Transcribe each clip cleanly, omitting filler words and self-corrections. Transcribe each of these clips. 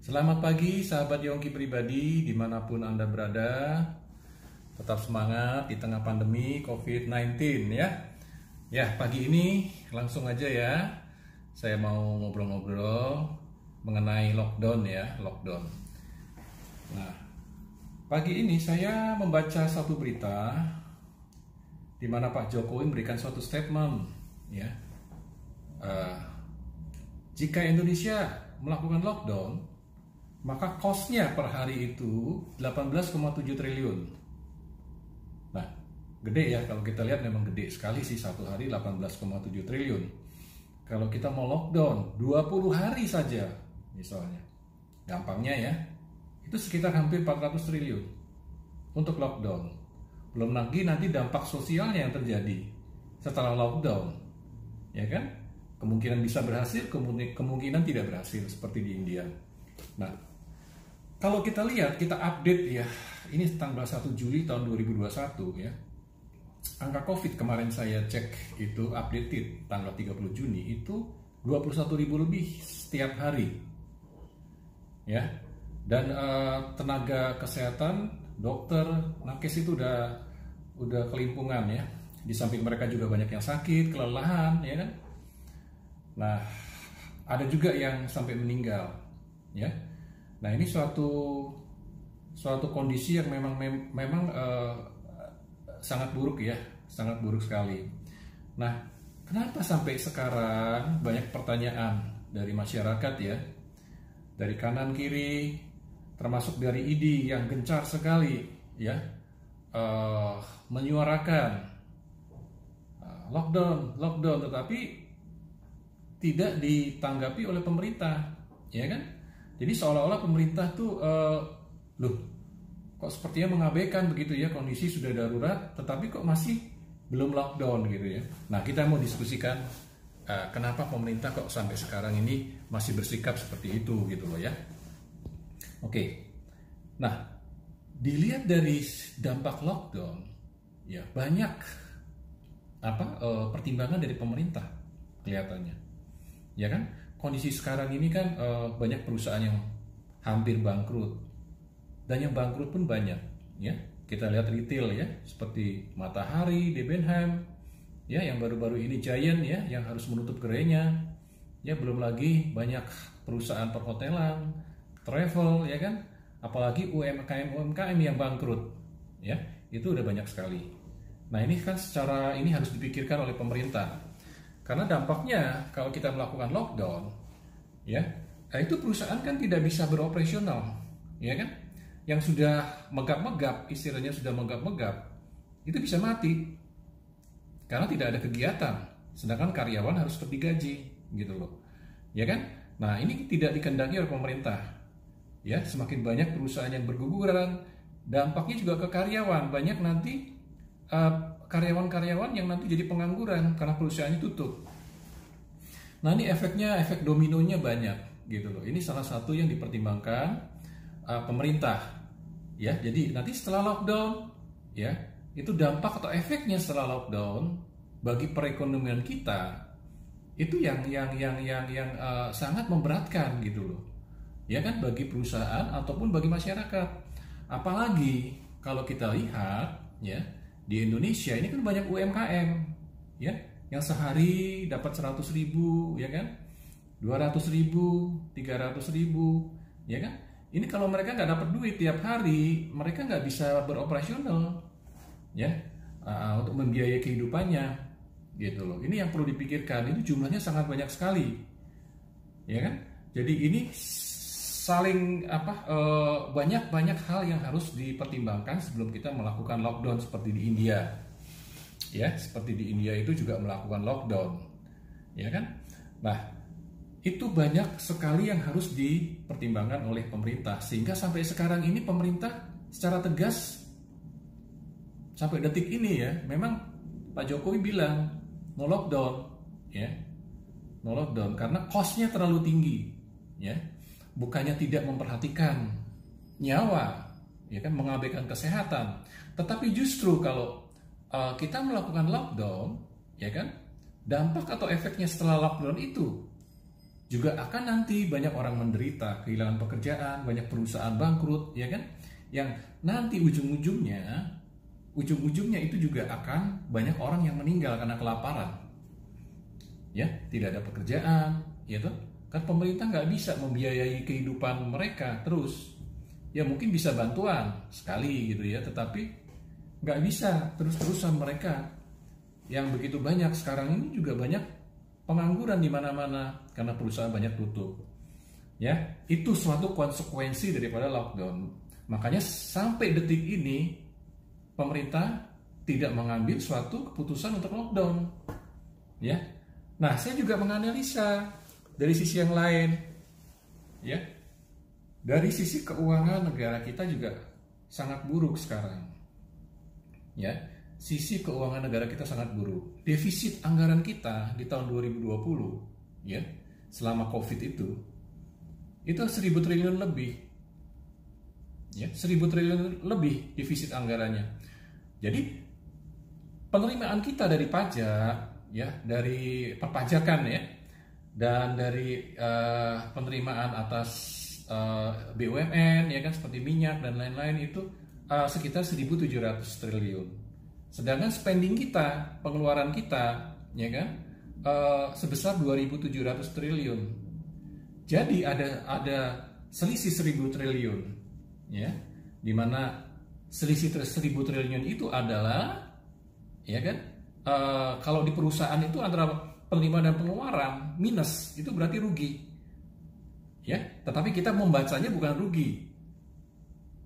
Selamat pagi sahabat Yongki pribadi dimanapun Anda berada. Tetap semangat di tengah pandemi COVID-19 ya. Ya, pagi ini langsung aja ya. Saya mau ngobrol-ngobrol mengenai lockdown ya, lockdown. Nah, pagi ini saya membaca satu berita di mana Pak Jokowi memberikan suatu statement ya. Jika Indonesia melakukan lockdown, maka cost-nya per hari itu 18,7 triliun. Nah, gede ya, kalau kita lihat memang gede sekali sih, satu hari 18,7 triliun. Kalau kita mau lockdown 20 hari saja misalnya, gampangnya ya, itu sekitar hampir 400 triliun untuk lockdown. Belum lagi nanti dampak sosialnya yang terjadi setelah lockdown, ya kan? Kemungkinan bisa berhasil, kemungkinan tidak berhasil seperti di India. Nah, kalau kita lihat, kita update ya, ini tanggal 1 Juli tahun 2021 ya. Angka COVID kemarin saya cek itu updated tanggal 30 Juni itu 21.000 lebih setiap hari. Ya. Dan tenaga kesehatan, dokter, nakes itu udah kelimpungan ya. Di samping mereka juga banyak yang sakit, kelelahan ya kan. Nah, ada juga yang sampai meninggal ya. Nah, ini suatu kondisi yang memang sangat buruk ya, sangat buruk sekali. Nah, kenapa sampai sekarang banyak pertanyaan dari masyarakat ya, dari kanan kiri, termasuk dari ID yang gencar sekali ya, menyuarakan lockdown, tetapi tidak ditanggapi oleh pemerintah, ya kan? Jadi seolah-olah pemerintah tuh, loh, kok sepertinya mengabaikan begitu ya, kondisi sudah darurat, tetapi kok masih belum lockdown gitu ya. Nah, kita mau diskusikan kenapa pemerintah kok sampai sekarang ini masih bersikap seperti itu gitu loh ya. Oke, nah dilihat dari dampak lockdown, ya banyak pertimbangan dari pemerintah kelihatannya, ya kan? Kondisi sekarang ini kan banyak perusahaan yang hampir bangkrut, dan yang bangkrut pun banyak ya. Kita lihat retail ya, seperti Matahari, Debenham ya, yang baru-baru ini Giant ya, yang harus menutup gerainya ya. Belum lagi banyak perusahaan perhotelan, travel ya kan, apalagi UMKM yang bangkrut ya, itu udah banyak sekali. Nah, ini kan secara ini harus dipikirkan oleh pemerintah. Karena dampaknya kalau kita melakukan lockdown, ya, itu perusahaan kan tidak bisa beroperasional, ya kan? Yang sudah megap-megap, istilahnya sudah megap-megap, itu bisa mati karena tidak ada kegiatan. Sedangkan karyawan harus tetap digaji, gitu loh, ya kan? Nah, ini tidak dikendaki oleh pemerintah, ya. Semakin banyak perusahaan yang berguguran, dampaknya juga ke karyawan. Banyak nanti karyawan-karyawan yang nanti jadi pengangguran karena perusahaannya tutup. Nah, ini efek dominonya banyak gitu loh. Ini salah satu yang dipertimbangkan pemerintah ya. Jadi nanti setelah lockdown ya, itu dampak atau efeknya setelah lockdown bagi perekonomian kita itu yang sangat memberatkan gitu loh. Ya kan, bagi perusahaan ataupun bagi masyarakat. Apalagi kalau kita lihat ya, di Indonesia ini kan banyak UMKM ya, yang sehari dapat 100.000 ya kan, 200.000, 300.000 ya kan. Ini kalau mereka nggak dapat duit tiap hari, mereka nggak bisa beroperasional ya, untuk membiayai kehidupannya gitu loh. Ini yang perlu dipikirkan. Ini jumlahnya sangat banyak sekali ya kan. Jadi ini saling banyak hal yang harus dipertimbangkan sebelum kita melakukan lockdown seperti di India ya. Seperti di India itu juga melakukan lockdown ya kan. Nah, itu banyak sekali yang harus dipertimbangkan oleh pemerintah, sehingga sampai sekarang ini pemerintah secara tegas sampai detik ini ya, memang Pak Jokowi bilang no lockdown ya, no lockdown karena cost-nya terlalu tinggi ya. Bukannya tidak memperhatikan nyawa, ya kan, mengabaikan kesehatan, tetapi justru kalau kita melakukan lockdown, ya kan, dampak atau efeknya setelah lockdown itu juga akan nanti banyak orang menderita, kehilangan pekerjaan, banyak perusahaan bangkrut, ya kan? Yang nanti ujung-ujungnya itu juga akan banyak orang yang meninggal karena kelaparan. Ya, tidak ada pekerjaan, ya toh? Kan pemerintah nggak bisa membiayai kehidupan mereka terus. Ya mungkin bisa bantuan sekali gitu ya, tetapi nggak bisa terus-terusan mereka yang begitu banyak. Sekarang ini juga banyak pengangguran di mana-mana karena perusahaan banyak tutup. Ya, itu suatu konsekuensi daripada lockdown. Makanya sampai detik ini pemerintah tidak mengambil suatu keputusan untuk lockdown. Ya. Nah, saya juga menganalisa dari sisi yang lain. Ya. Dari sisi keuangan negara kita juga sangat buruk sekarang. Ya. Sisi keuangan negara kita sangat buruk. Defisit anggaran kita di tahun 2020, ya, selama Covid itu 1.000 triliun lebih. Ya, 1.000 triliun lebih defisit anggarannya. Jadi penerimaan kita dari pajak, ya, dari perpajakan, ya, dan dari penerimaan atas BUMN, ya kan, seperti minyak dan lain-lain itu sekitar 1.700 triliun. Sedangkan spending kita, pengeluaran kita, ya kan, sebesar 2.700 triliun. Jadi ada selisih 1.000 triliun, ya, dimana selisih 1.000 triliun itu adalah, ya kan, kalau di perusahaan itu antara penerimaan dan pengeluaran minus, itu berarti rugi, ya. Tetapi kita membacanya bukan rugi,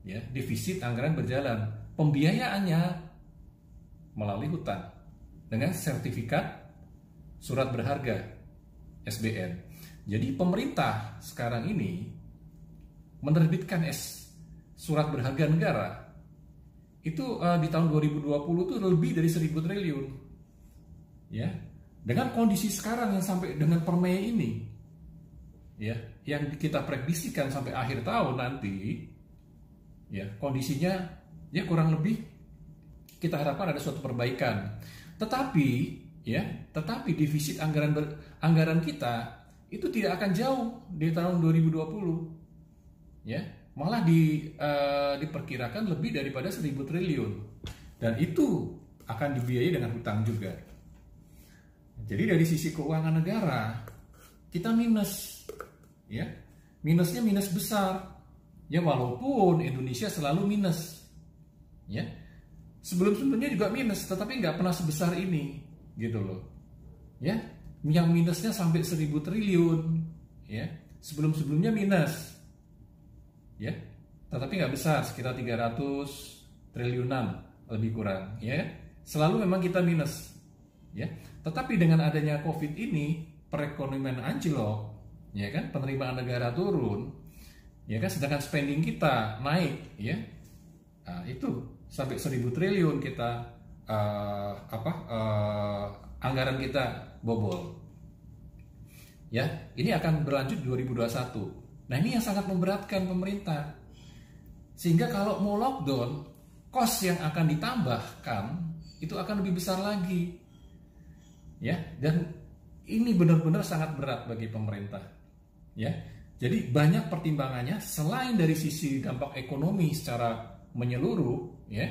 ya, defisit anggaran berjalan, pembiayaannya melalui hutang dengan sertifikat surat berharga SBN. Jadi pemerintah sekarang ini menerbitkan surat berharga negara itu di tahun 2020 itu lebih dari 1.000 triliun, ya. Dengan kondisi sekarang yang sampai dengan per Mei ini, ya, yang kita prediksikan sampai akhir tahun nanti, ya, kondisinya ya kurang lebih kita harapkan ada suatu perbaikan. Tetapi defisit anggaran kita itu tidak akan jauh di tahun 2020, ya, malah diperkirakan lebih daripada 1.000 triliun, dan itu akan dibiayai dengan hutang juga. Jadi dari sisi keuangan negara kita minus, ya, minusnya minus besar, ya, walaupun Indonesia selalu minus, ya, sebelumnya juga minus, tetapi nggak pernah sebesar ini, gitu loh, ya. Yang minusnya sampai 1.000 triliun, ya, sebelumnya minus, ya, tetapi nggak besar, sekitar 300 triliunan lebih kurang, ya. Selalu memang kita minus, ya. Tetapi dengan adanya Covid ini, perekonomian anjlok, ya kan, penerimaan negara turun, ya kan, sedangkan spending kita naik, ya. Nah, itu sampai 1.000 triliun kita anggaran kita bobol. Ya, ini akan berlanjut 2021. Nah, ini yang sangat memberatkan pemerintah. Sehingga kalau mau lockdown, kos yang akan ditambahkan itu akan lebih besar lagi. Ya, dan ini benar-benar sangat berat bagi pemerintah. Ya. Jadi banyak pertimbangannya selain dari sisi dampak ekonomi secara menyeluruh, ya,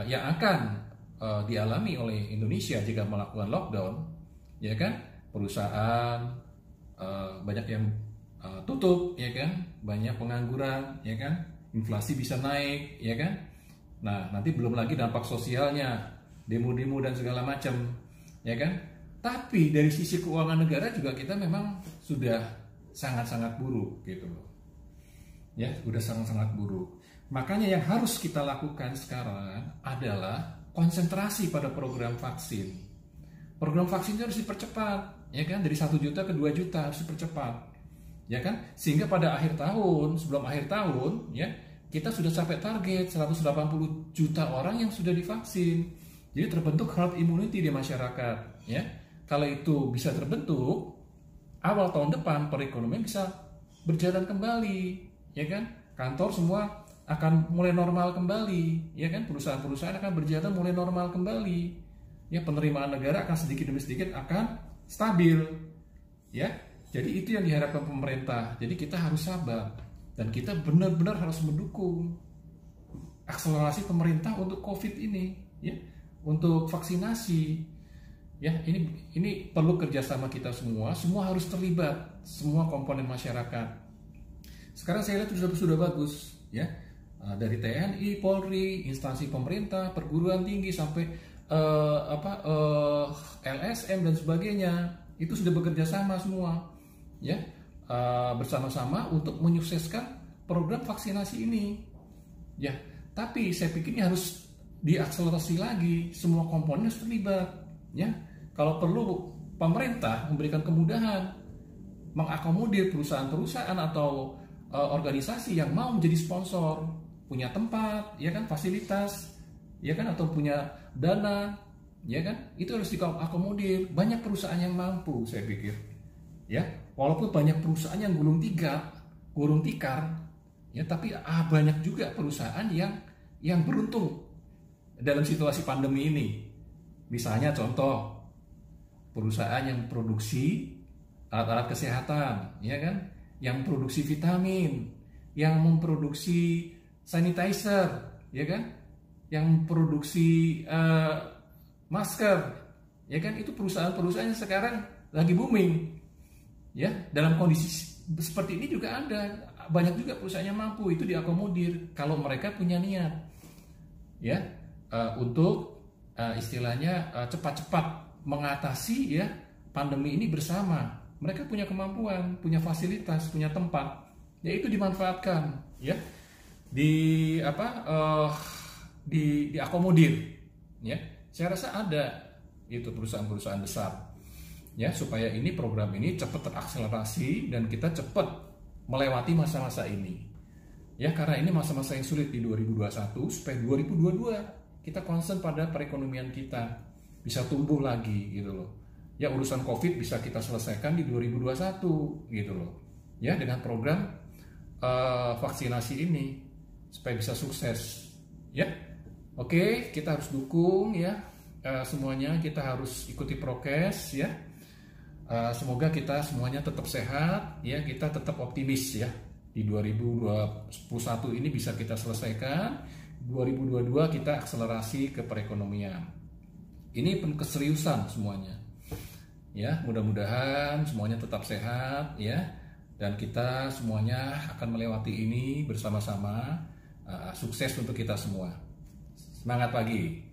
yang akan dialami oleh Indonesia jika melakukan lockdown, ya kan, perusahaan banyak yang tutup, ya kan, banyak pengangguran, ya kan, inflasi bisa naik, ya kan. Nah, nanti belum lagi dampak sosialnya, demo-demo dan segala macam, ya kan. Tapi dari sisi keuangan negara juga kita memang sudah sangat-sangat buruk, gitu loh, ya, sudah sangat-sangat buruk. Makanya yang harus kita lakukan sekarang adalah konsentrasi pada program vaksin. Program vaksin itu harus dipercepat, ya kan, dari 1 juta ke 2 juta harus dipercepat, ya kan, sehingga pada akhir tahun, sebelum akhir tahun, ya, kita sudah sampai target 180 juta orang yang sudah divaksin. Jadi terbentuk herd immunity di masyarakat, ya. Kalau itu bisa terbentuk, awal tahun depan perekonomian bisa berjalan kembali, ya kan, kantor semua akan mulai normal kembali, ya kan, perusahaan-perusahaan akan berjalan mulai normal kembali, ya, penerimaan negara akan sedikit demi sedikit akan stabil, ya. Jadi itu yang diharapkan pemerintah. Jadi kita harus sabar dan kita benar-benar harus mendukung akselerasi pemerintah untuk COVID ini, ya, untuk vaksinasi, ya. Ini perlu kerjasama kita semua harus terlibat, semua komponen masyarakat. Sekarang saya lihat sudah bagus, ya, dari TNI, Polri, instansi pemerintah, perguruan tinggi sampai LSM dan sebagainya itu sudah bekerja sama semua, ya, bersama-sama untuk menyukseskan program vaksinasi ini, ya. Tapi saya pikir ini harus diakselerasi lagi, semua komponen harus terlibat, ya. Kalau perlu pemerintah memberikan kemudahan, mengakomodir perusahaan-perusahaan atau organisasi yang mau menjadi sponsor, punya tempat, ya kan, fasilitas, ya kan, atau punya dana, ya kan, itu harus diakomodir. Banyak perusahaan yang mampu, saya pikir, ya. Walaupun banyak perusahaan yang gulung tikar, ya, tapi banyak juga perusahaan yang beruntung dalam situasi pandemi ini. Misalnya contoh, perusahaan yang produksi alat-alat kesehatan, ya kan, yang produksi vitamin, yang memproduksi sanitizer, ya kan, yang produksi masker, ya kan, itu perusahaan-perusahaan yang sekarang lagi booming, ya. Dalam kondisi seperti ini juga ada banyak juga perusahaan yang mampu, itu diakomodir kalau mereka punya niat, ya, untuk istilahnya cepat-cepat mengatasi, ya, pandemi ini bersama. Mereka punya kemampuan, punya fasilitas, punya tempat, ya, itu dimanfaatkan, ya, diakomodir, ya. Saya rasa ada itu perusahaan-perusahaan besar, ya, supaya ini program ini cepat terakselerasi dan kita cepat melewati masa-masa ini, ya, karena ini masa-masa yang sulit di 2021, supaya 2022 kita concern pada perekonomian kita bisa tumbuh lagi, gitu loh, ya. Urusan COVID bisa kita selesaikan di 2021, gitu loh, ya, dengan program vaksinasi ini supaya bisa sukses, ya. Oke, kita harus dukung, ya, semuanya. Kita harus ikuti prokes, ya. Semoga kita semuanya tetap sehat, ya, kita tetap optimis, ya, di 2021 ini bisa kita selesaikan. 2022 kita akselerasi ke perekonomian. Ini keseriusan semuanya, ya. Mudah-mudahan semuanya tetap sehat, ya, dan kita semuanya akan melewati ini bersama-sama. Sukses untuk kita semua. Semangat pagi.